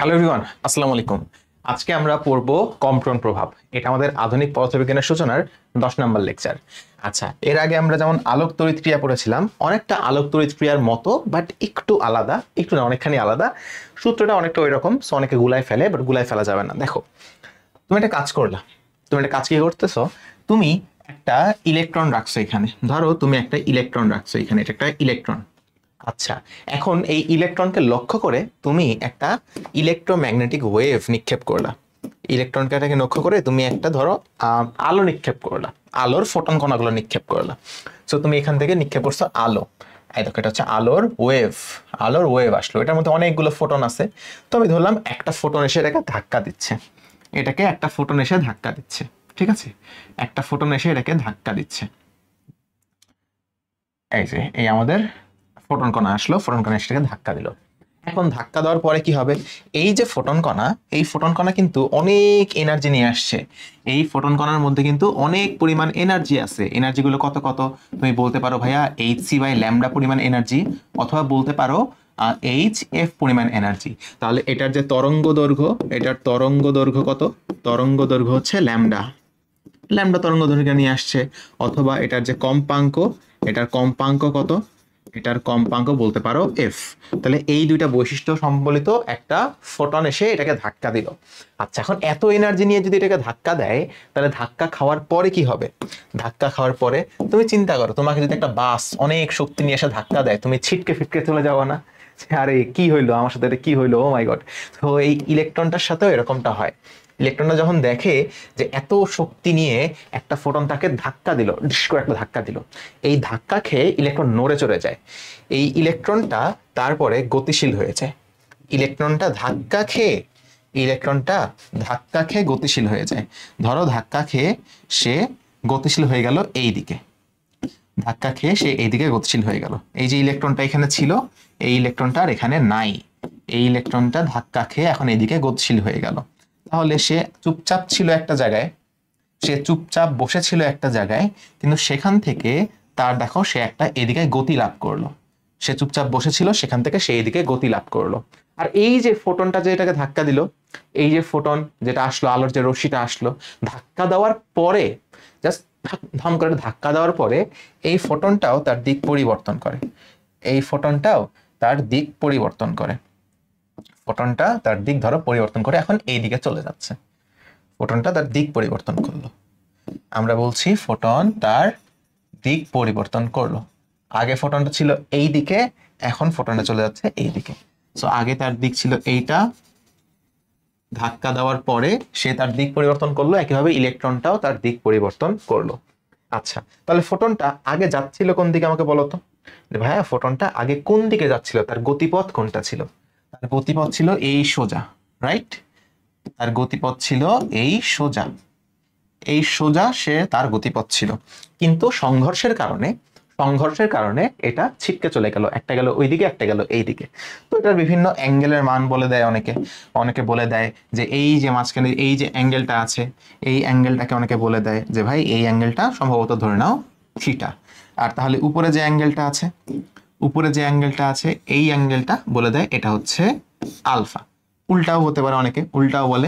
Hello everyone, আসসালামু আলাইকুম। আজকে আমরা পড়ব কম্পটন প্রভাব। এটা আমাদের আধুনিক পদার্থবিজ্ঞানের সূচনার 10 নম্বর লেকচার। আচ্ছা, এর আগে আমরা যেমন আলোক তড়িৎ ক্রিয়া পড়েছিলাম, অনেকটা আলোক তড়িৎ ক্রিয়ার মতো, বাট একটু আলাদা, একটু না অনেকখানি আলাদা। সূত্রটা অনেকটা ওই রকম, সো অনেকে গুলায় ফেলে, বাট গুলায় ফেলা যাবে না। দেখো, তুমি একটা কাজ করলা, তুমি একটা কাজ কি করতেছো, তুমি একটা ইলেকট্রন রাখছো এখানে। ধরো তুমি একটা ইলেকট্রন রাখছো এখানে, এটা একটা ইলেকট্রন। আচ্ছা, এখন এই ইলেকট্রনকে লক্ষ্য করে তুমি একটা ইলেকট্রোম্যাগনেটিক ওয়েভ নিক্ষেপ করলা। ইলেকট্রনটাকে লক্ষ্য করে তুমি একটা ধরো আলো নিক্ষেপ করলা, আলোর ফোটন কণাগুলো নিক্ষেপ করলা। সো তুমি এখান থেকে নিক্ষেপ করছো আলো। এই দেখো, এটা হচ্ছে আলোর ওয়েভ। আলোর ওয়েভ আসলো, এটার মধ্যে অনেকগুলো ফোটন আছে। তো আমি ধরলাম একটা ফোটন এসে এটাকে ধাক্কা দিচ্ছে, এটাকে একটা ফোটন এসে ধাক্কা দিচ্ছে। ঠিক আছে, একটা ফোটন এসে এটাকে ধাক্কা দিচ্ছে। এই যে এই আমাদের ফোটন কণা আসলো, ফোটন কণা এসে ধাক্কা দিল। এখন ধাক্কা দেওয়ার পরে কি হবে, এই যে ফোটন কণা, এই ফোটন কণা কিন্তু অনেক এনার্জি নিয়ে আসছে। এই ফোটন কণার মধ্যে কিন্তু অনেক পরিমাণ এনার্জি আছে। এনার্জিগুলো কত কত তুমি বলতে পারো ভাইয়া hc/λ পরিমাণ এনার্জি, অথবা বলতে পারো hf পরিমাণ এনার্জি। তাহলে এটার যে তরঙ্গ দৈর্ঘ্য, এটার তরঙ্গ দৈর্ঘ্য কত? তরঙ্গ দৈর্ঘ্য হচ্ছে ল্যামডা। ল্যামডা তরঙ্গ দৈর্ঘ্য নিয়ে আসছে। অথবা এটার যে কম্পাঙ্ক, এটার কম্পাঙ্ক কত? এটার কম্পাঙ্ক বলতে পারো এফ। তাহলে এই দুইটা বৈশিষ্ট্য সম্বলিত একটা ফোটন এসে এটাকে ধাক্কা দিল। আচ্ছা, এখন এত এনার্জি নিয়ে যদি এটাকে ধাক্কা দেয়, তাহলে ধাক্কা খাওয়ার পরে কি হবে? ধাক্কা খাওয়ার পরে তুমি চিন্তা করো, তোমাকে যদি একটা বাস অনেক শক্তি নিয়ে এসে ধাক্কা দেয়, তুমি ছিটকে ফিটকে চলে যাবো না? আরে কি হইলো আমার সাথে, এটা কি হইলো, ও মাই গড। তো এই ইলেকট্রনটার সাথেও এরকমটা হয়। ইলেকট্রনটা যখন দেখে যে এত শক্তি নিয়ে একটা ফোটন তাকে ধাক্কা দিল, ডিস করে একটা ধাক্কা দিল, এই ধাক্কা খেয়ে ইলেকট্রন নড়ে চড়ে যায়। এই ইলেকট্রনটা তারপরে গতিশীল হয়ে যায়। ইলেকট্রনটা ধাক্কা খেয়ে ইলেকট্রনটা ধাক্কা খেয়ে গতিশীল হয়ে যায়। ধরো ধাক্কা খেয়ে সে গতিশীল হয়ে গেল এই দিকে, ধাক্কা খেয়ে সে এইদিকে গতিশীল হয়ে গেল। এই যে ইলেকট্রনটা এখানে ছিল, এই ইলেকট্রনটা আর এখানে নাই। এই ইলেকট্রনটা ধাক্কা খেয়ে এখন এইদিকে গতিশীল হয়ে গেল। তাহলে সে চুপচাপ ছিল একটা জায়গায়, সে চুপচাপ বসেছিল একটা জায়গায়, কিন্তু সেখান থেকে তার দেখো সে একটা এদিকে গতি লাভ করলো। সে চুপচাপ বসেছিল, সেখান থেকে সে এদিকে গতি লাভ করলো। আর এই যে ফোটনটা যে এটাকে ধাক্কা দিল, এই যে ফোটন যেটা আসলো, আলোর যে রশ্মিটা আসলো, ধাক্কা দেওয়ার পরে, জাস্ট ধম করে ধাক্কা দেওয়ার পরে এই ফোটনটাও তার দিক পরিবর্তন করে। এই ফোটনটাও তার দিক পরিবর্তন করে। ফোটনটা তার দিক ধরো পরিবর্তন করে এখন এই দিকে চলে যাচ্ছে। ফোটনটা তার দিক পরিবর্তন করলো। আমরা বলছি ফোটন তার দিক পরিবর্তন করলো। আগে ফোটনটা ছিল এই দিকে, এখন ফোটনটা চলে যাচ্ছে এই দিকে। সো আগে তার দিক ছিল এইটা, ধাক্কা দেওয়ার পরে সে তার দিক পরিবর্তন করলো, একইভাবে ইলেকট্রনটাও তার দিক পরিবর্তন করলো। আচ্ছা, তাহলে ফোটনটা আগে যাচ্ছিল কোন দিকে আমাকে বলো তো? ভাইয়া ফোটনটা আগে কোন দিকে যাচ্ছিল, তার গতিপথ কোনটা ছিল? তার গতিপথ ছিল এই সোজা, রাইট? তার গতিপথ ছিল এই সোজা, এই সোজা সে তার গতিপথ ছিল। কিন্তু সংঘর্ষের কারণে এটা ছিটকে চলে গেল, একটা গেল ওইদিকে, একটা গেল এইদিকে। তো এটার বিভিন্ন অ্যাঙ্গেলের মান বলে দেয় অনেকে। অনেকে বলে দেয় যে এই যে মাঝখানে এই যে অ্যাঙ্গেলটা আছে, এই অ্যাঙ্গেলটাকে অনেকে বলে দেয় যে ভাই এই অ্যাঙ্গেলটা সম্ভবত ধরে নাও থিটা। আর তাহলে উপরে যে অ্যাঙ্গেলটা আছে, এই অ্যাঙ্গেলটা বলে দেয় এটা হচ্ছে আলফা। উল্টাও হতে পারে, অনেকে উল্টাও বলে,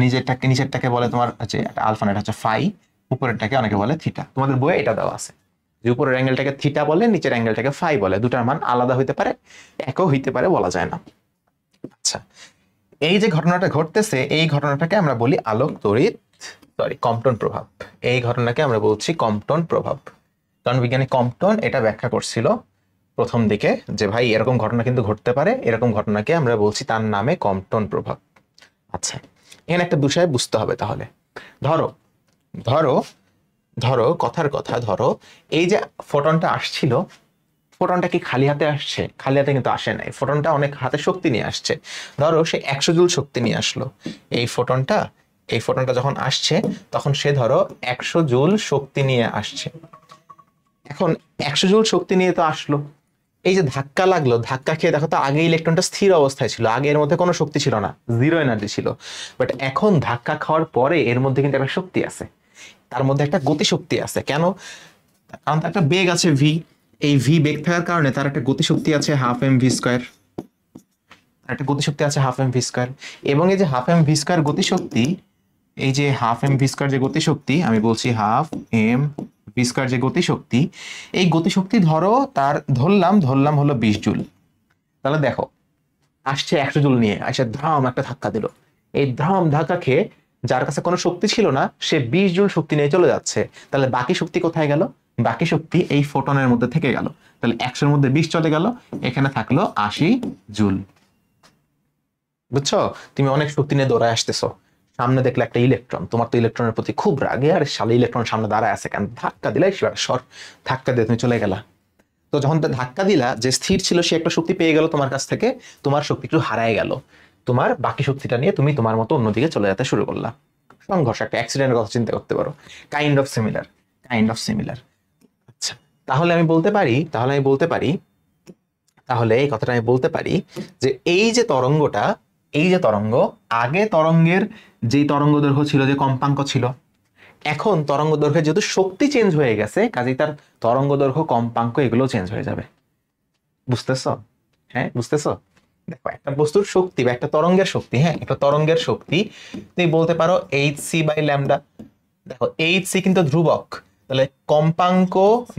নিচেরটাকে বলে তোমার হচ্ছে আলফা, এটা হচ্ছে ফাই, উপরেরটাকে অনেকে বলে থিটা। তোমাদের বইয়ে এটা দেওয়া আছে যে উপরের অ্যাঙ্গেলটাকে থিটা বলে, নিচের অ্যাঙ্গেলটাকে ফাই বলে। দুটার মান আলাদা হইতে পারে, একও হইতে পারে, বলা যায় না। আচ্ছা, এই যে ঘটনাটা ঘটতেছে, এই ঘটনাটাকে আমরা বলি আলোক তড়িৎ কম্পটন প্রভাব। এই ঘটনাকে আমরা বলছি কম্পটন প্রভাব। কারণ বিজ্ঞানী কম্পটন এটা ব্যাখ্যা করছিল প্রথম দিকে যে ভাই এরকম ঘটনা কিন্তু ঘটতে পারে, এরকম ঘটনাকে আমরা বলছি তার নামে কম্পটন প্রভাব। আচ্ছা, এখানে একটা বিষয় বুঝতে হবে তাহলে। ধরো ধরো ধরো কথার কথা, ধরো এই যে ফোটনটা আসছিল, ফোটনটা কি খালি হাতে আসছে? খালি হাতে কিন্তু আসে নাই, ফোটনটা অনেক হাতে শক্তি নিয়ে আসছে। ধরো সে 100 জুল শক্তি নিয়ে আসলো। এই ফোটনটা যখন আসছে, তখন সে ধরো 100 জুল শক্তি নিয়ে আসছে। এখন 100 জুল শক্তি নিয়ে তো আসলো, এই যে ধাক্কা লাগলো, ধাক্কা খেয়ে দেখো তো আগে ইলেকট্রনটা স্থির অবস্থায় ছিল, আগে এর মধ্যে কোনো শক্তি ছিল না, জিরো এনার্জি ছিল। বাট এখন ধাক্কা খাওয়ার পরে এর মধ্যে কিন্তু একটা শক্তি আছে, তার মধ্যে একটা গতিশক্তি আছে। কেন? কারণ তার একটা বেগ আছে ভি। এই ভি বেগ থাকার কারণে তার একটা গতিশক্তি আছে 12 mv²। একটা গতিশক্তি আছে হাফ এম ভি স্কোয়ার, এবং এই যে হাফ এম ভি স্কোয়ার গতিশক্তি, এই যে হাফ এম ভি স্কোয়ার যে গতিশক্তি, আমি বলছি হাফ এম ভি স্কোয়ার যে গতিশক্তি, এই গতিশক্তি ধরো তার ধরলাম হলো 20 জুল। তাহলে দেখো আসছে 100 জুল নিয়ে, আসে ধ্রাম একটা ধাক্কা দিল, এই ধ্রাম ধাক্কা খেয়ে যার কাছে কোনো শক্তি ছিল না সে 20 জুল শক্তি নিয়ে চলে যাচ্ছে। তাহলে বাকি শক্তি কোথায় গেল? বাকি শক্তি এই ফোটনের মধ্যে থেকে গেল। তাহলে 100-এর মধ্যে 20 চলে গেল, এখানে থাকলো 80 জুল। বুঝছো? তুমি অনেক শক্তি নিয়ে দৌড়ায় আসতেছো, সামনে দেখলে একটা ইলেকট্রন, তোমার তো ইলেকট্রনের প্রতি খুব রাগে, আর সালে ইলেকট্রন সামনে দাঁড়ায় আছে কেন, ধাক্কা দিলাই সর, ধাক্কা দিয়ে তুমি চলে গেলা। তো যখন ধাক্কা দিলা, যে স্থির ছিল সে একটা শক্তি পেয়ে গেল তোমার কাছ থেকে, তোমার শক্তি একটু হারায় গেল, তোমার বাকি শক্তিটা নিয়ে তুমি তোমার মতো অন্যদিকে চলে যেতে শুরু করলা। সংঘর্ষ, একটা অ্যাক্সিডেন্টের কথা চিন্তা করতে পারো, কাইন্ড অফ সিমিলার। আচ্ছা, তাহলে আমি বলতে পারি তাহলে এই কথাটা আমি বলতে পারি যে এই যে তরঙ্গ, আগে তরঙ্গের যেই তরঙ্গ দৈর্ঘ্য ছিল, যে কম্পাঙ্ক ছিল, এখন তরঙ্গ দৈর্ঘ্যে যেহেতু শক্তি চেঞ্জ হয়ে গেছে, কাজেই তার তরঙ্গ দৈর্ঘ্য, কম্পাঙ্ক এগুলো চেঞ্জ হয়ে যাবে। বুঝতেছো? হ্যাঁ, বুঝতেছো? দেখো, একটা বস্তুর শক্তি বা একটা তরঙ্গের শক্তি, হ্যাঁ, একটা তরঙ্গের শক্তি তুমি বলতে পারো hc/λ। দেখো hc কিন্তু ধ্রুবক, তাহলে কম্পাঙ্ক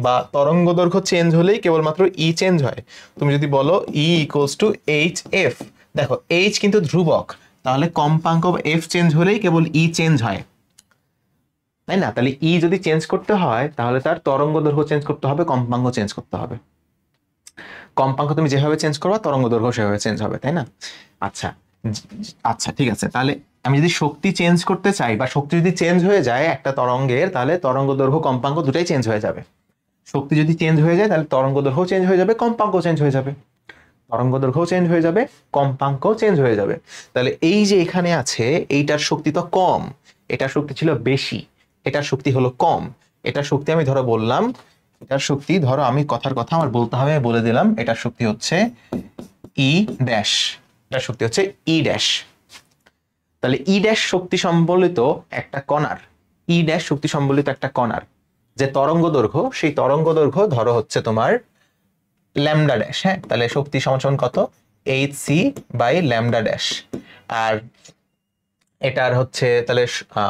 বা তরঙ্গ দৈর্ঘ্য চেঞ্জ হলেই কেবলমাত্র ই চেঞ্জ হয়। তুমি যদি বলো ই ইকুয়ালস টু hf, দেখো h কিন্তু ধ্রুবক, তাহলে কম্পাঙ্ক বা f চেঞ্জ হলেই কেবল ই চেঞ্জ হয়, তাই না? তাহলে ই যদি চেঞ্জ করতে হয় তাহলে তার তরঙ্গ দৈর্ঘ্য চেঞ্জ করতে হবে, কম্পাঙ্ক চেঞ্জ করতে হবে। কম্পাঙ্ক তুমি যেভাবে চেঞ্জ করবা তরঙ্গ দৈর্ঘ্য সেভাবে চেঞ্জ হবে, তাই না? আচ্ছা আচ্ছা, ঠিক আছে। তাহলে আমি যদি শক্তি চেঞ্জ করতে চাই, বা শক্তি যদি চেঞ্জ হয়ে যায় একটা তরঙ্গের, তাহলে তরঙ্গ দৈর্ঘ্য কম্পাঙ্ক দুটাই চেঞ্জ হয়ে যাবে। শক্তি যদি চেঞ্জ হয়ে যায় তাহলে তরঙ্গ দৈর্ঘ্য চেঞ্জ হয়ে যাবে, কম্পাঙ্ক চেঞ্জ হয়ে যাবে, তরঙ্গ দৈর্ঘ্য চেঞ্জ হয়ে যাবে, কম্পাঙ্ক চেঞ্জ হয়ে যাবে। তাহলে এই যে এখানে আছে, এইটার শক্তি তো কম, এটার শক্তি ছিল বেশি, এটার শক্তি হলো কম। এটার শক্তি আমি ধরো বললাম, এটার শক্তি ধরো, আমি কথার কথা আমার বলতে হবে, বলে দিলাম এটার শক্তি হচ্ছে ই ড্যাশ, এটার শক্তি হচ্ছে ই ড্যাশ। তাহলে ই ড্যাশ শক্তি সম্বলিত একটা কণার, ই ড্যাশ শক্তি সম্বলিত একটা কণার যে তরঙ্গ দৈর্ঘ্য, সেই তরঙ্গ দৈর্ঘ্য ধরো হচ্ছে তোমার ল্যামডা ড্যাশ। হ্যাঁ, তাহলে শক্তি সমান সমান কত? hc/λ dash. আর এটার হচ্ছে তাহলে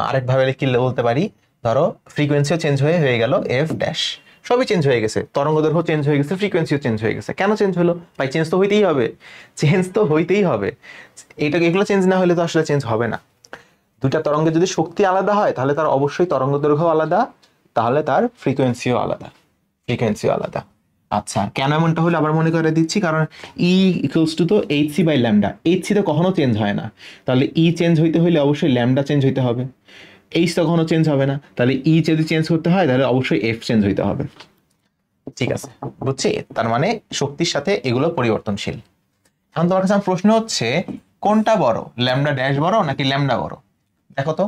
আরেকভাবে লিখলে বলতে পারি, ধরো ফ্রিকোয়েন্সিও চেঞ্জ হয়ে গেল এফ ড্যাশ, সবই চেঞ্জ হয়ে গেছে, তরঙ্গ দৈর্ঘ্য চেঞ্জ হয়ে গেছে, ফ্রিকোয়েন্সিও চেঞ্জ হয়ে গেছে। কেন চেঞ্জ হলো ভাই? চেঞ্জ তো হইতেই হবে, এগুলো চেঞ্জ না হলে তো আসলে চেঞ্জ হবে না। দুইটা তরঙ্গের যদি শক্তি আলাদা হয় তাহলে তার অবশ্যই তরঙ্গ দৈর্ঘ্য আলাদা, তাহলে তার ফ্রিকোয়েন্সিও আলাদা। আচ্ছা, কেন এমনটা হলো আবার মনে করে দিচ্ছি, কারণ ই ইকুয়ালস টু তো hc/λ, hc তো কখনো চেঞ্জ হয় না, তাহলে ই চেঞ্জ হইতে হইলে অবশ্যই ল্যামডা চেঞ্জ হইতে হবে, এইচ তো কখনো চেঞ্জ হবে না, তাহলে ই যদি চেঞ্জ করতে হয় তাহলে অবশ্যই এফ চেঞ্জ হইতে হবে। ঠিক আছে, বুঝছি? তার মানে শক্তির সাথে এগুলো পরিবর্তনশীল। এখন তোমার কাছে আমার প্রশ্ন হচ্ছে, কোনটা বড়, ল্যামডা ড্যাশ বড় নাকি ল্যামডা বড়? দেখো তো,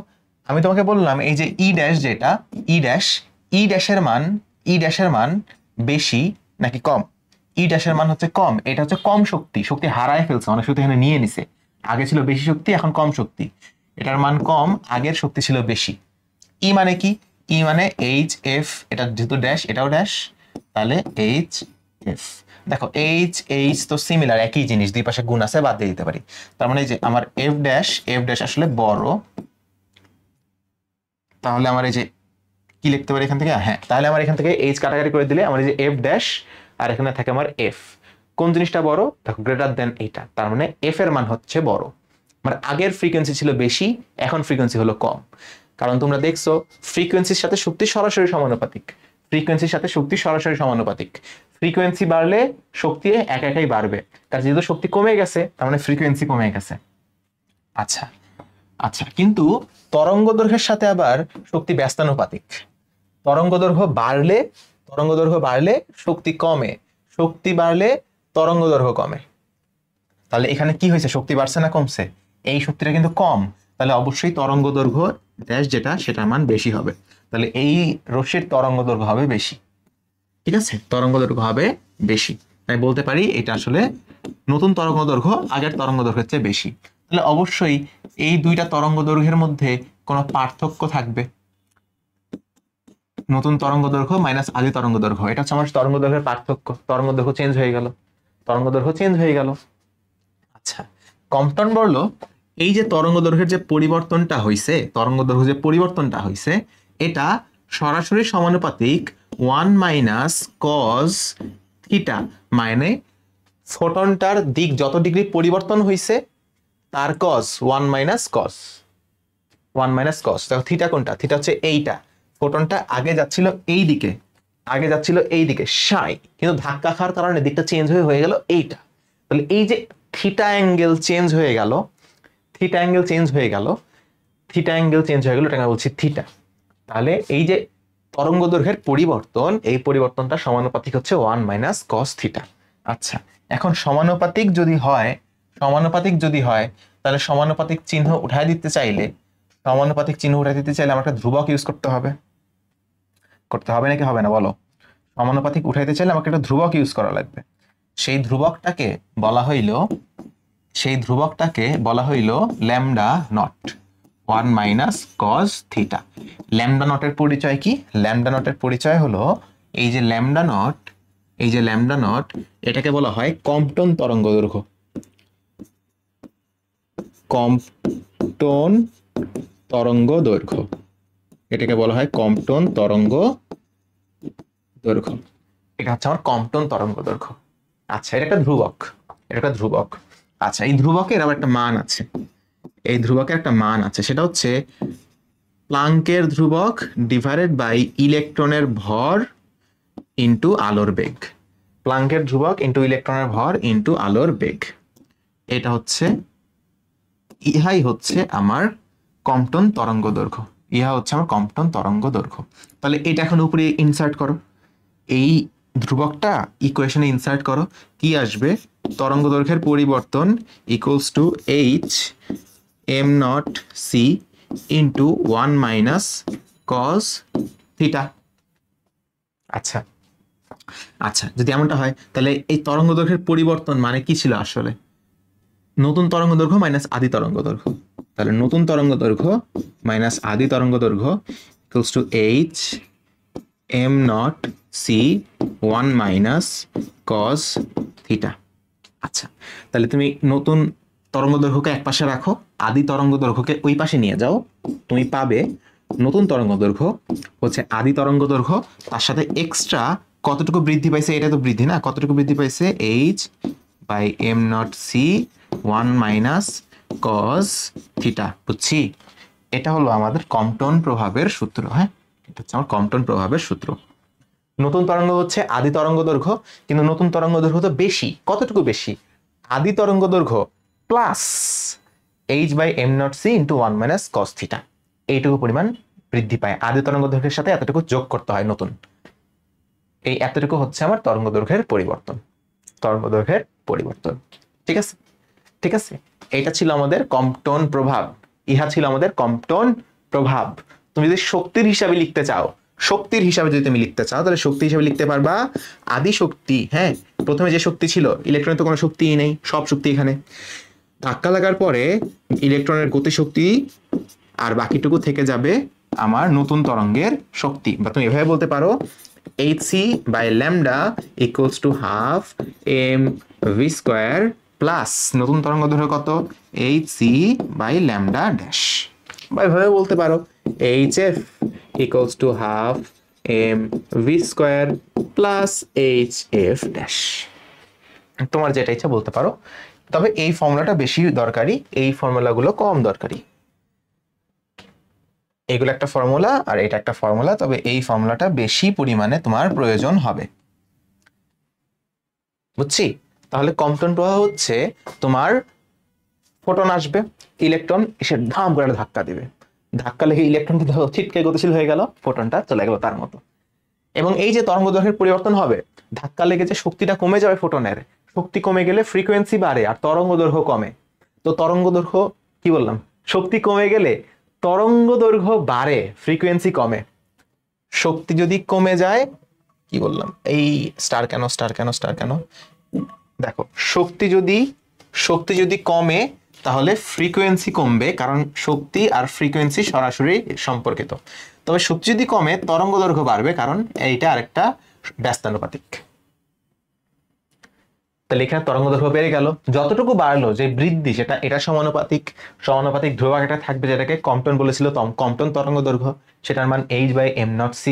আমি তোমাকে বললাম এই যে ই ড্যাশ, যেটা ই ড্যাশের মান বেশি নাকি কম? ই ড্যাশের মান হচ্ছে কম, এটা হচ্ছে কম শক্তি হারায় ফেলছে, অনেক শক্তি এখানে নিয়ে নিছে, আগে ছিল বেশি শক্তি, এখন কম শক্তি, এটার মান কম, আগের শক্তি ছিল বেশি। ই মানে কি? ই মানে এইচ এফ, এটা যেহেতু ড্যাশ এটাও ড্যাশ, তাহলে এইচ এফ। দেখো এইচ তো সিমিলার, একই জিনিস, দুই পাশে গুণ আছে, বাদ দিয়ে দিতে পারি। তার মানে এই যে আমার এফ ড্যাশ আসলে বড়, তাহলে আমার এই যে কি লিখতে পারি এখান থেকে, হ্যাঁ, তাহলে আমার এখান থেকে এইচ কাটাকাটি করে দিলে আমার এই যে এফ ড্যাশ, আর এখানে থাকে আমার এফ, কোন জিনিসটা বড়? দেখো গ্রেটার দেন এইটা, তার মানে এফ এর মান হচ্ছে বড়। মানে আগের ফ্রিকোয়েন্সি ছিল বেশি, এখন ফ্রিকোয়েন্সি হলো কম, কারণ তোমরা দেখছো ফ্রিকোয়েন্সির সাথে শক্তি সরাসরি সমানুপাতিক, ফ্রিকোয়েন্সি বাড়লে শক্তি একাই বাড়বে, কারণ যেহেতু শক্তি কমে গেছে তার মানে ফ্রিকোয়েন্সি কমে গেছে। আচ্ছা, কিন্তু তরঙ্গ দৈর্ঘ্যের সাথে আবার শক্তি ব্যস্তানুপাতিক, তরঙ্গ দৈর্ঘ্য বাড়লে শক্তি কমে, শক্তি বাড়লে তরঙ্গ দৈর্ঘ্য কমে। তাহলে এখানে কি হয়েছে, শক্তি বাড়ছে না কমছে? এই শক্তিটা কিন্তু কম, তাহলে অবশ্যই তরঙ্গ দৈর্ঘ্য ড্যাশ যেটা, সেটার মান বেশি হবে, তাহলে এই রশ্মির তরঙ্গ দৈর্ঘ্য হবে বেশি। ঠিক আছে, তরঙ্গ দৈর্ঘ্য হবে বেশি, তাই বলতে পারি এটা আসলে নতুন তরঙ্গ দৈর্ঘ্য আগের তরঙ্গ দৈর্ঘ্যের চেয়ে বেশি। তাহলে অবশ্যই এই দুইটা তরঙ্গ দৈর্ঘ্যের মধ্যে কোনো পার্থক্য থাকবে, নতুন তরঙ্গ দৈর্ঘ্য মাইনাস আদি তরঙ্গ দৈর্ঘ্য, এটা হচ্ছে আমার তরঙ্গ দৈর্ঘ্যের পার্থক্য, তরঙ্গ দৈর্ঘ্য চেঞ্জ হয়ে গেল। আচ্ছা, কম্পটন বললো এই যে তরঙ্গ দৈর্ঘ্যের যে পরিবর্তনটা হয়েছে, তরঙ্গ দৈর্ঘ্য যে পরিবর্তনটা হয়েছে এটা সরাসরি সমানুপাতিক 1 মাইনাস কজ থিটা, মানে ফোটনটার দিক যত ডিগ্রি পরিবর্তন হয়েছে তার cos 1 minus cos, 1 minus cos. দেখো থিটা কোনটা, থিটা হচ্ছে এইটা, ফোটনটা আগে যাচ্ছিল এই দিকে, আগে যাচ্ছিল এই দিকে সাই, কিন্তু ধাক্কা খাওয়ার কারণে দিকটা চেঞ্জ হয়ে গেল এইটা। তাহলে এই যে থিটা অ্যাঙ্গেল চেঞ্জ হয়ে গেল, থিটা অ্যাঙ্গেল চেঞ্জ হয়ে গেল, থিটা অ্যাঙ্গেল চেঞ্জ হয়ে গেল, এটা বলছি থিটা। তাহলে এই যে তরঙ্গ দৈর্ঘ্যের পরিবর্তন, এই পরিবর্তনটা সমানুপাতিক হচ্ছে 1 মাইনাস কস থিটা। আচ্ছা, এখন সমানুপাতিক যদি হয়, সমানুপাতিক যদি হয় তাহলে সমানুপাতিক চিহ্ন উঠায় দিতে চাইলে, সমানুপাতিক চিহ্ন উঠায় দিতে চাইলে আমার একটা ধ্রুবক ইউজ করতে হবে, করতে হবে নাকি হবে না বলো? সমানুপাতিক উঠাইতে চাইলে আমাকে একটা ধ্রুবক ইউজ করা লাগবে। সেই ধ্রুবকটাকে বলা হইল, সেই ধ্রুবকটাকে বলা হইল lambda naught, 1 minus cos theta. Lambda নটের পরিচয় কি? ল্যামডা নটের পরিচয় হলো এই যে ল্যামডা নট, এই যে ল্যামডা নট, এটাকে বলা হয় কম্পটন তরঙ্গ দৈর্ঘ্য, কম্পটন তরঙ্গ দৈর্ঘ্য, এটাকে বলা হয় কম্পটন তরঙ্গ দৈর্ঘ্য। এটা হচ্ছে আমার কম্পটন তরঙ্গ দৈর্ঘ্য। আচ্ছা, এটা একটা ধ্রুবক, এটা একটা ধ্রুবক। আচ্ছা, এই ধ্রুবকের আবার একটা মান আছে, এই ধ্রুবকের একটা মান আছে, সেটা হচ্ছে প্লাঙ্কের ধ্রুবক ডিভাইডেড বাই ইলেকট্রনের ভর ইন্টু আলোর বেগ। প্লাঙ্কের ধ্রুবক ইন্টু ইলেকট্রনের ভর ইন্টু আলোর বেগ, এটা হচ্ছে, ইহাই হচ্ছে আমার কম্পটন তরঙ্গ দৈর্ঘ্য, ইহা হচ্ছে আমার কম্পটন তরঙ্গ দৈর্ঘ্য। তাহলে এটা এখন উপরে ইনসার্ট করো, এই ধ্রুবকটা ইকুয়েশনে ইনসার্ট করো, কি আসবে? তরঙ্গ দৈর্ঘ্যের পরিবর্তন equals to H M naught C into 1 minus cos theta. আচ্ছা আচ্ছা, যদি এমনটা হয় তাহলে এই তরঙ্গ দৈর্ঘ্যের পরিবর্তন মানে কি ছিল আসলে? নতুন তরঙ্গ দৈর্ঘ্য মাইনাস আদি তরঙ্গ দৈর্ঘ্য। তাহলে নতুন তরঙ্গ দৈর্ঘ্য মাইনাস আদি তরঙ্গ দৈর্ঘ্য equals to H M naught C 1 minus cos theta. আচ্ছা, তাহলে তুমি নতুন তরঙ্গ দৈর্ঘ্যকে এক পাশে রাখো, আদি তরঙ্গ দৈর্ঘ্যকে ওই পাশে নিয়ে যাও, তুমি পাবে নতুন তরঙ্গ দৈর্ঘ্য হচ্ছে আদি তরঙ্গ দৈর্ঘ্য, তার সাথে এক্সট্রা কতটুকু বৃদ্ধি পাইছে, এটা তো বৃদ্ধি না, কতটুকু বৃদ্ধি পাইছে? H by M naught C 1 minus cos theta. বুঝছি? এটা হলো আমাদের কম্পটন প্রভাবের সূত্র। হ্যাঁ, এটা হচ্ছে আমার কম্পটন প্রভাবের সূত্র। নতুন তরঙ্গ হচ্ছে আদি তরঙ্গ দৈর্ঘ্য, কিন্তু নতুন তরঙ্গ দৈর্ঘ্য তো বেশি, কতটুকু বেশি? আদি তরঙ্গ দৈর্ঘ্য plus H by M naught C into 1 minus cos theta, এইটুকু পরিমাণ বৃদ্ধি পায়। আদি তরঙ্গ দৈর্ঘ্যের সাথে এতটুকু যোগ করতে হয় নতুন, এই এতটুকু হচ্ছে আমার তরঙ্গ দৈর্ঘ্যের পরিবর্তন, তরঙ্গ দৈর্ঘ্যের পরিবর্তন। ঠিক আছে, ঠিক আছে, এইটা ছিল আমাদের কম্পটন প্রভাব, ইহা ছিল আমাদের কম্পটন প্রভাব। তুমি যদি শক্তির হিসাবে লিখতে চাও, শক্তির হিসাবে যদি তুমি লিখতে চাও তাহলে শক্তি হিসাবে লিখতে পারবা আদি শক্তি। হ্যাঁ, প্রথমে যে শক্তি ছিল, ইলেকট্রনের তো কোনো শক্তিই নেই, সব শক্তি এখানে, ধাক্কা লাগার পরে ইলেকট্রনের গতিশক্তি আর বাকিটুকু থেকে যাবে আমার নতুন তরঙ্গের শক্তি। বা তুমি এভাবে বলতে পারো hc by lambda equals to half M V square plus নতুন তরঙ্গ দৈর্ঘ্য কত? hc by lambda dash. বা এভাবে বলতে পারো hf equals to half M V square plus hf dash. তোমার যেটা ইচ্ছা বলতে পারো, তবে এই ফর্মুলাটা বেশি দরকারি, এই ফর্মুলাগুলো কম দরকারি। এগুলো একটা ফর্মুলা আর এটা একটা ফর্মুলা, তবে এই ফর্মুলাটা বেশি পরিমাণে তোমার প্রয়োজন হবে। বুঝছি? তাহলে কম্পটন প্রবাহ হচ্ছে তোমার ফোটন আসবে, ইলেকট্রন এসে ধাম করে ধাক্কা দিবে, ধাক্কা লেগে ইলেকট্রনটা ছিটকে গতিশীল হয়ে গেল, ফোটনটা চলে গেল তার মতো। এবং এই যে তরঙ্গ দৈর্ঘ্যের পরিবর্তন হবে, ধাক্কা লেগে যে শক্তিটা কমে যাবে ফোটনের, শক্তি কমে গেলে ফ্রিকোয়েন্সি বাড়ে আর তরঙ্গ দৈর্ঘ্য কমে। তো তরঙ্গ দৈর্ঘ্য কি বললাম, শক্তি কমে গেলে তরঙ্গ দৈর্ঘ্য বাড়ে, ফ্রিকোয়েন্সি কমে। শক্তি যদি কমে যায়, কি বললাম, এই স্টার কেন স্টার কেন স্টার কেন, দেখো শক্তি যদি কমে তাহলে ফ্রিকোয়েন্সি কমবে, কারণ শক্তি আর ফ্রিকোয়েন্সি সরাসরি সম্পর্কিত। তবে শক্তি যদি কমে তরঙ্গ দৈর্ঘ্য বাড়বে, কারণ এইটা আরেকটা ব্যস্তানুপাতিক। তাহলে এখানে তরঙ্গ দৈর্ঘ্য বেড়ে গেল, যতটুকু বাড়লো যে বৃদ্ধি সেটা এটা সমানুপাতিক, সমানুপাতিক ধ্রুবক একটা থাকবে যেটাকে কম্পটন বলেছিল, কম্পটন তরঙ্গ দৈর্ঘ্য, সেটার মান h/m0c।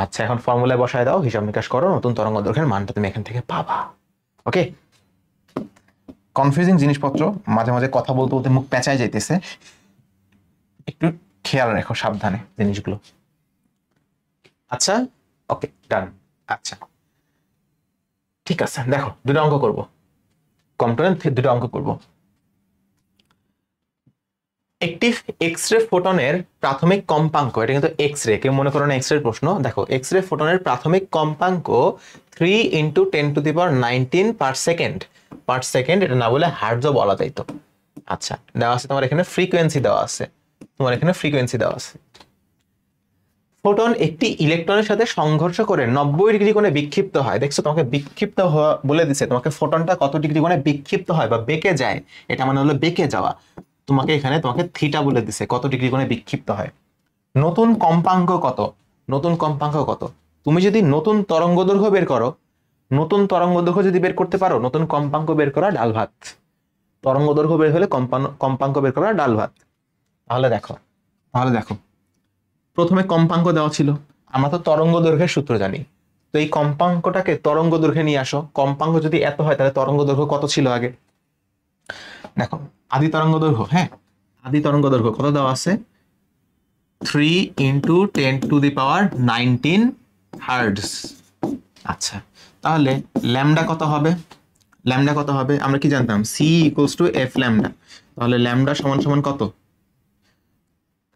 আচ্ছা এখন ফর্মুলায় বসায় দাও, হিসাব নিকাশ করো, নতুন তরঙ্গ দৈর্ঘ্যের মানটা তুমি এখান থেকে পাবা। ওকে, কনফিউজিং জিনিসপত্র, মাঝে মাঝে কথা বলতে বলতে মুখ পেঁচায় যাইতেছে, একটু খেয়াল রাখো সাবধানে জিনিসগুলো। আচ্ছা ওকে ডান। আচ্ছা ঠিক আছে, দেখো দুটো অঙ্ক করব, কম্পোনেন্ট দুটো অঙ্ক করব। একটি এক্স রে ফোটনের প্রাথমিক কম্পাঙ্ক, এটা কিন্তু এক্স রে, কেউ মনে করো না এক্স রে প্রশ্ন, দেখো এক্স রে ফোটনের প্রাথমিক কম্পাঙ্ক 3 × 10⁻19 পার সেকেন্ড, পার সেকেন্ড, এটা না বলে হার্টজও বলা যাইতো। আচ্ছা দেওয়া আছে তোমার এখানে ফ্রিকোয়েন্সি দেওয়া আছে, তোমার এখানে ফ্রিকোয়েন্সি দেওয়া আছে। ফোটন একটি ইলেকট্রনের সাথে সংঘর্ষ করে 90 ডিগ্রি কোণে বিক্ষিপ্ত হয়। দেখছো তোমাকে বিক্ষিপ্ত হওয়া বলে দিছে, তোমাকে ফোটনটা কত ডিগ্রি কোণে বিক্ষিপ্ত হয় বা বেঁকে যায়, এটা মানে হলো বেঁকে যাওয়া। তোমাকে এখানে তোমাকে থিটা বলে দিছে, কত ডিগ্রি কোণে বিক্ষিপ্ত হয়। নতুন কম্পাঙ্ক কত, নতুন কম্পাঙ্ক কত, তুমি যদি নতুন তরঙ্গ দৈর্ঘ্য বের করো, নতুন তরঙ্গ দৈর্ঘ্য যদি বের করতে পারো, নতুন কম্পাঙ্ক বের করা ডাল ভাত। তরঙ্গ দৈর্ঘ্য বের হলে কম্পাঙ্ক বের করা ডাল ভাত। তাহলে দেখো, তাহলে দেখো প্রথমে কম্পাঙ্ক দেওয়া ছিল, আমরা তো তরঙ্গ দৈর্ঘ্যের সূত্র জানি, তো এই কম্পাঙ্কটাকে তরঙ্গ দৈর্ঘ্যে নিয়ে আসো। কম্পাঙ্ক যদি এত হয় তাহলে তরঙ্গ দৈর্ঘ্য কত ছিল আগে, দেখো আদি তরঙ্গ দৈর্ঘ্য, হ্যাঁ আদি তরঙ্গ দৈর্ঘ্য কত দেওয়া আছে, 3 × 10⁻19 হার্টজ। আচ্ছা তাহলে ল্যামডা কত হবে, ল্যামডা কত হবে, আমরা কি জানতাম c = f ল্যামডা, তাহলে ল্যামডা সমান সমান কত,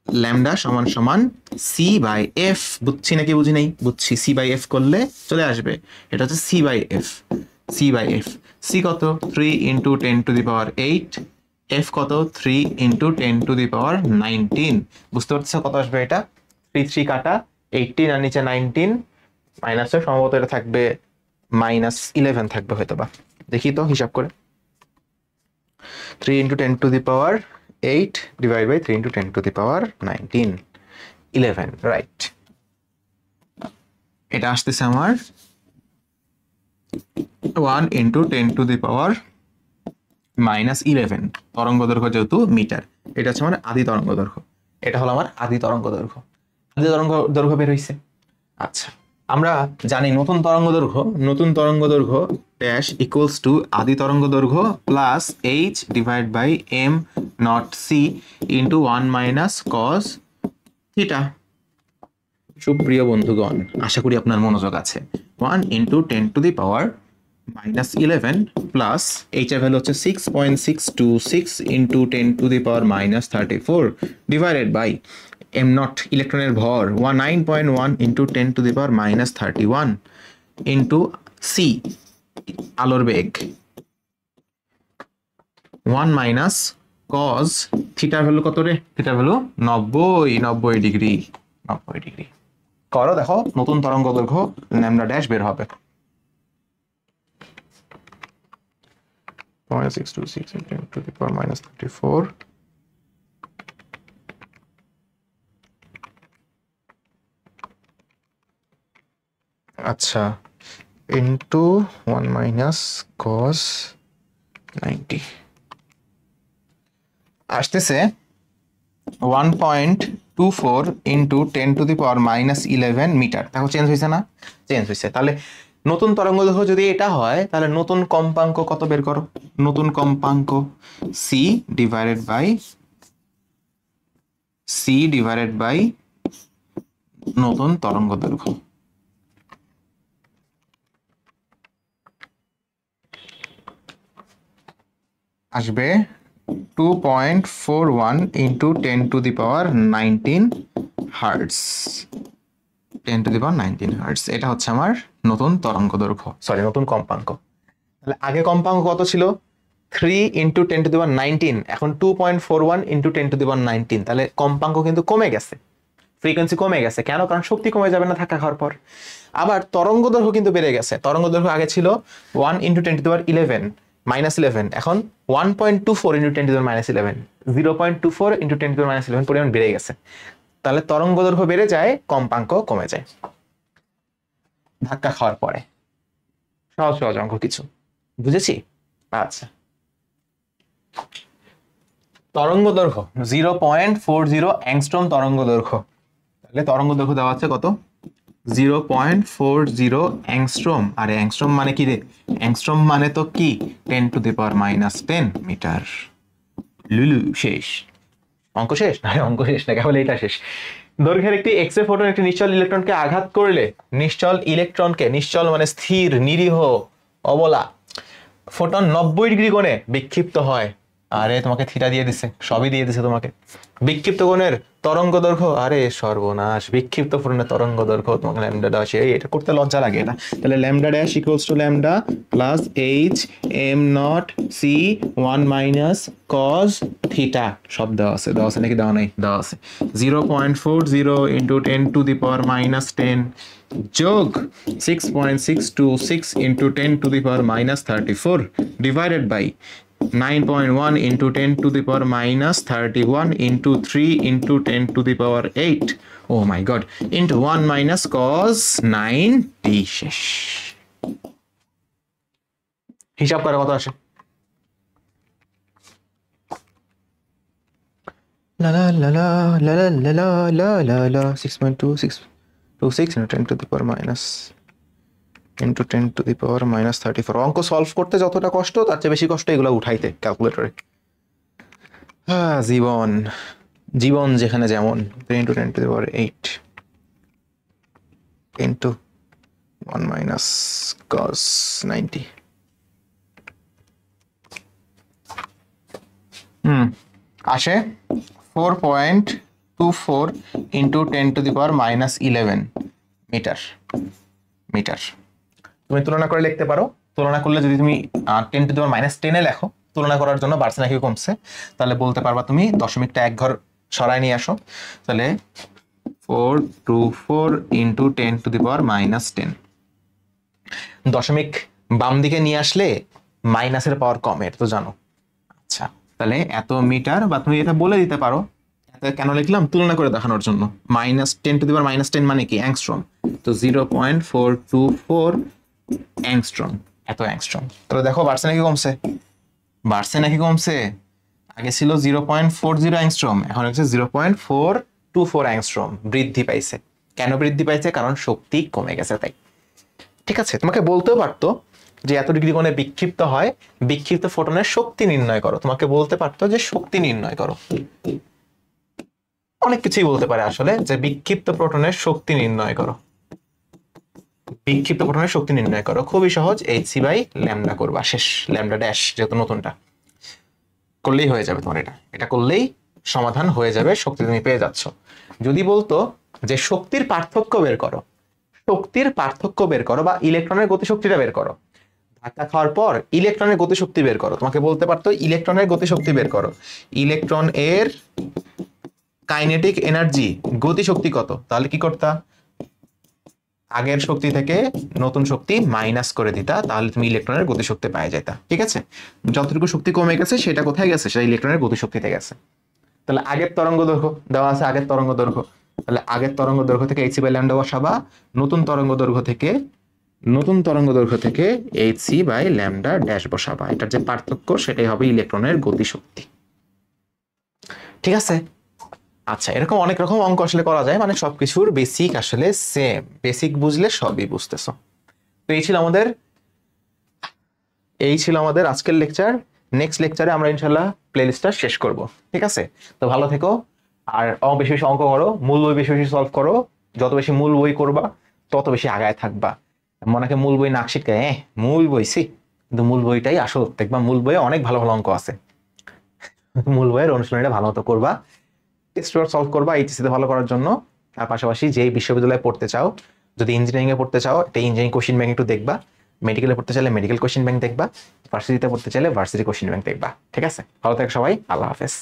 ল্যামডা সমান সমান c/f, বুঝছি নাকি বুঝি নাই, বুঝছি, c/f করলে চলে আসবে, এটা হচ্ছে c/f, c/f, c কত 3 × 10⁸, f কত 3 × 10⁻19, বুঝতে পারছো কত আসবে এটা, 3 3 কাটা 18 আর নিচে 19 মাইনাসে সম্ভবত এটা থাকবে -11 থাকবে হয়তো বা, দেখি তো হিসাব করে, 3 × 10⁸ divided by 3 × 10⁻19, 11, রাইট। এটা আসতেছে আমার 1 × 10⁻11 তরঙ্গ দৈর্ঘ্য, যেহেতু মিটার, এটা হচ্ছে আমার আদি তরঙ্গ দৈর্ঘ্য, এটা হলো আমার আদি তরঙ্গ দৈর্ঘ্য, আদি তরঙ্গ দৈর্ঘ্য বের হইছে। আচ্ছা আমরা জানি নতুন তরঙ্গ দৈর্ঘ্য, নতুন তরঙ্গ দৈর্ঘ্য ড্যাশ ইকুয়ালস টু আদি তরঙ্গ দৈর্ঘ্য plus h/m0c into 1 - cos theta. সুপ্রিয় বন্ধুগণ, আশা করি আপনার মনোযোগ আছে। 1 × 10⁻11 প্লাস h এর ভ্যালু হচ্ছে 6.626 ইন্টু 10⁻34 ডিভাইডেড বাই m0 ইলেকট্রনের ভর 9.1 ইন্টু 10⁻31 ইন্টু c আলোর বেগ 1 - cos থিটার ভ্যালু কত রে, থিটার ভ্যালু 90 ডিগ্রি, 90 ডিগ্রি করো, দেখো নতুন তরঙ্গ দৈর্ঘ্য ল্যামডা ড্যাশ বের হবে 0.626 × 10⁻34 আচ্ছা ইন্টু 1 - cos 90 আসতেছে 1.24 ইন্টু 10⁻11 মিটার। দেখো চেঞ্জ হয়েছে না, চেঞ্জ হয়েছে। তাহলে নতুন তরঙ্গ দৈর্ঘ্য যদি এটা হয় তাহলে নতুন কম্পাঙ্ক কত বের করো, নতুন কম্পাঙ্ক c ডিভাইডেড বাই নতুন তরঙ্গ দৈর্ঘ্য, আসবে 2.41 ইন্টু 10⁻19 হার্টজ, 10⁻19 হার্টজ, এটা হচ্ছে আমার নতুন তরঙ্গ দৈর্ঘ্য, সরি নতুন কম্পাঙ্ক। তাহলে আগে কম্পাঙ্ক কত ছিল 3 × 10⁻19, এখন 2.41 ইন্টু 10⁻19, তাহলে কম্পাঙ্ক কিন্তু কমে গেছে, ফ্রিকোয়েন্সি কমে গেছে, কেন, কারণ শক্তি কমে যাবে না ধাক্কা খাওয়ার পর। আবার তরঙ্গ দৈর্ঘ্য কিন্তু বেড়ে গেছে, তরঙ্গ দৈর্ঘ্য আগে ছিল 1 × 10⁻11 -11, এখন 1.24 × 10⁻11, 0.24 × 10⁻11 পরিমাণ বেড়ে গেছে, তাহলে তরঙ্গ দৈর্ঘ্য বেড়ে যায়, কম্পাঙ্ক কমে যায় ধাক্কা খাওয়ার পরে। সহজ সহজ অঙ্ক কিছু। বুঝেছি? আচ্ছা, তরঙ্গ দৈর্ঘ্য 0.40 অ্যাংস্ট্রম তরঙ্গ দৈর্ঘ্য। তাহলে তরঙ্গ দৈর্ঘ্য দেওয়া আছে কত? 0.40 অ্যাংস্ট্রম। আর অ্যাংস্ট্রম মানে কি রে? অ্যাংস্ট্রম মানে তো কি 10⁻10 মিটার। লুলু শেষ, অঙ্ক শেষ না, অঙ্ক শেষ না, কেবল এটা শেষ। দৈর্ঘ্যের একটি এক্স রে ফোটন একটি নিশ্চল ইলেকট্রনকে আঘাত করলে, নিশ্চল ইলেকট্রনকে, নিশ্চল মানে স্থির, নিরীহ, অবলা, ফোটন 90 ডিগ্রি কোণে বিক্ষিপ্ত হয়। আরে তোমাকে থিটা দিয়ে দিছে, সবই দিয়ে দিছে তোমাকে। বিক্ষিপ্ত কোণের তরঙ্গ দৈর্ঘ্য, আরে সর্বনাশ, বিক্ষিপ্ত ফোটনের তরঙ্গ দৈর্ঘ্য তোমাকে ল্যামডা ড্যাশ, এটা করতে লজ্জা লাগে না? তাহলে lambda dash equals to lambda plus H M naught C 1 minus cos theta. সব দেওয়া আছে, দেওয়া আছে নাকি দেওয়া নাই? দেওয়া আছে। 0.40 ইন্টু 10⁻10 যোগ 6.626 into 10⁻34 divided by 9.1 into 10⁻31 into 3 into 10⁸ oh my god into 1 minus cos 9t শেষ। হিসাব করে কত আসে? লা লা লা লা লা লা লা লা লা লা 6.2626 into 10⁻34 অঙ্ক সলভ করতে যতটা কষ্ট তার চেয়ে বেশি কষ্ট এগুলো উঠাইতে ক্যালকুলেটরে। জীবন, জীবন যেখানে যেমন 3 into 10⁸ into 1 minus cos 90। আসে 4.24 into 10⁻11 মিটার। মিটার তুমি তুলনা করে লিখতে পারো। তুলনা করলে যদি তুমি 10⁻10 লেখো, তুলনা করার জন্য বাড়ছে নাকি কমছে, তাহলে বলতে পারবা তুমি দশমিকটা এক ঘর সরায় নিয়ে আসো। তাহলে 424 into 10⁻10 দশমিক বাম দিকে নিয়ে আসলে মাইনাসের পাওয়ার কম, এটা তো জানো। আচ্ছা, তাহলে এত মিটার, বা তুমি এটা বলে দিতে পারো। এত কেন লিখলাম? তুলনা করে দেখানোর জন্য। -10⁻10 মানে কি? অ্যাংস্ট্রম। তো 0.424 অ্যাংস্ট্রম, এত অ্যাংস্ট্রম। তাহলে দেখো বাড়ছে নাকি কমছে? বাড়ছে নাকি কমছে? আগে ছিল 0.40 অ্যাংস্ট্রম, এখন হচ্ছে 0.424 অ্যাংস্ট্রম বৃদ্ধি পাইছে। কেন বৃদ্ধি পাইছে? কারণ শক্তি কমে গেছে তাই। ঠিক আছে, তোমাকে বলতেও পারতো যে এত ডিগ্রি কোণে বিক্ষিপ্ত হয়, বিক্ষিপ্ত ফোটনের শক্তি নির্ণয় করো। তোমাকে বলতে পারতো যে শক্তি নির্ণয় করো, অনেক কিছুই বলতে পারে আসলে, যে বিক্ষিপ্ত প্রোটনের শক্তি নির্ণয় করো, বিক্ষিপ্ত ফোটনের শক্তি নির্ণয় করো। খুবই সহজ, এইচসি বাই ল্যামডা করবা, শেষ। ল্যামডা ড্যাশ যেহেতু নতুনটা করলেই হয়ে যাবে তোমার। এটা করলেই সমাধান হয়ে যাবে, শক্তি তুমি পেয়ে যাচ্ছ। যদি বলতো যে শক্তির পার্থক্য বের করো, শক্তির পার্থক্য বের করো, বা ইলেকট্রনের গতিশক্তিটা বের করো, ধাক্কা খাওয়ার পর ইলেকট্রনের গতিশক্তি বের করো, তোমাকে বলতে পারতো ইলেকট্রনের গতিশক্তি বের করো, ইলেকট্রন এর কাইনেটিক এনার্জি গতিশক্তি কত, তাহলে কি করতা? আগের শক্তি থেকে নতুন শক্তি মাইনাস করে দিতা, তাহলে তুমি ইলেকট্রনের গতিশক্তি পাওয়া যেতা। ঠিক আছে, যতটুকু শক্তি কমে গেছে সেটা কোথায় গেছে? সেটা ইলেকট্রনের গতিশক্তিতে গেছে। তাহলে আগের তরঙ্গ দৈর্ঘ্য দেওয়া আছে, আগের তরঙ্গ দৈর্ঘ্য, তাহলে আগের তরঙ্গ দৈর্ঘ্য থেকে এইচসি বাই ল্যামডা বসাবা, নতুন তরঙ্গ দৈর্ঘ্য থেকে এইচসি বাই ল্যামডা ড্যাশ বসাবা। এটার যে পার্থক্য সেটাই হবে ইলেকট্রনের গতিশক্তি। ঠিক আছে? আচ্ছা, এরকম অনেক রকম অঙ্ক আসলে করা যায়, মানে সবকিছুর বেসিক আসলে সেম, বেসিক বুঝলে সবই বুঝতেছো। তো এই ছিল আমাদের আজকের লেকচার। নেক্সট লেকচারে আমরা ইনশাল্লাহ প্লেলিস্টটা শেষ করব। ঠিক আছে, তো ভালো থেকো, আর বেশি বেশি অঙ্ক করো, মূল বই বেশি বেশি সলভ করো। যত বেশি মূল বই করবা তত বেশি আগায় থাকবা। মনে হয় মূল বই না শিখে মূল বই কিন্তু মূল বইটাই আসল। দেখবা মূল বইয়ে অনেক ভালো ভালো অঙ্ক আছে, মূল বইয়ের অনুশীলনীটা ভালো মতো করবা, টেস্ট পেপার সলভ করবা এইচএসসিতে ভালো করার জন্য। তার পাশাপাশি যেই বিশ্ববিদ্যালয়ে পড়তে চাও, যদি ইঞ্জিনিয়ারিং এ পড়তে চাও একটা ইঞ্জিনিয়ারিং কোশ্চেন ব্যাংক একটু দেখবা, মেডিকেলে পড়তে চাইলে মেডিকেল কোশ্চেন ব্যাংক দেখবা, ভার্সিটিতে পড়তে চাইলে ভার্সিটি কোশ্চেন ব্যাংক দেখবা। ঠিক আছে, ভালো থাকো সবাই, আল্লাহ হাফেজ।